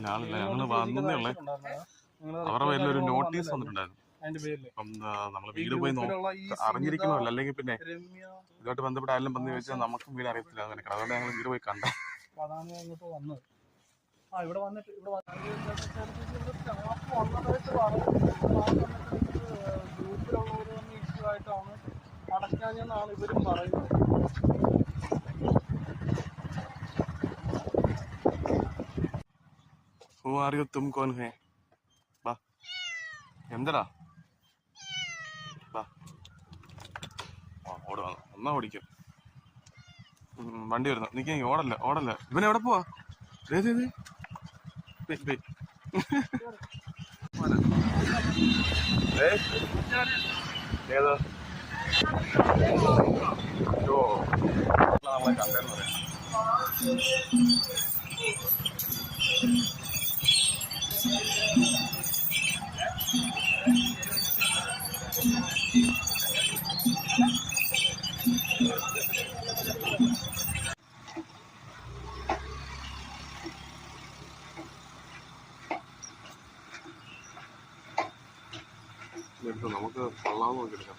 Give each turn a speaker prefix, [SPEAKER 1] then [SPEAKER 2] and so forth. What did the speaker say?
[SPEAKER 1] ആളില്ല, ഞങ്ങള് വന്നേ ഉള്ളേ. അവരുടെ പേരിലൊരു നോട്ടീസ് വന്നിട്ടുണ്ടായിരുന്നു. അപ്പം നമ്മള് വീട് പോയി അറിഞ്ഞിരിക്കണമല്ലോ, അല്ലെങ്കിൽ പിന്നെ ഇതുമായിട്ട് ബന്ധപ്പെട്ട ആരെങ്കിലും വന്ന് ചോദിച്ചാൽ നമുക്കും വീട് അറിയത്തില്ല. അങ്ങനെ അതുകൊണ്ട് ഞങ്ങൾ വീട് പോയി കണ്ടേ.
[SPEAKER 2] അതാണ് ഇങ്ങോട്ട് വന്നത്. ഇവിടെ വന്നിട്ട് സ്റ്റാഫ് വന്നതായിട്ട് ഗ്രൂപ്പിലുള്ളവർ തന്നെ ഇഷ്യൂ ആയിട്ടാണ് അടയ്ക്കാഞ്ഞെന്നാണ് ഇവരും പറയുന്നത്.
[SPEAKER 1] എന്തടാ ഓടുവാ, ഒന്നാ ഓടിക്കും. വണ്ടി വരുന്നു, നീ ഓടല്ല. ഇവനെവിടെ പോവാ? ഏതാ നമ്മളെ കണ്ടെന്ന് പറയാം. നമുക്ക് കൊള്ളാമെന്ന് നോക്കിയെടുക്കാം.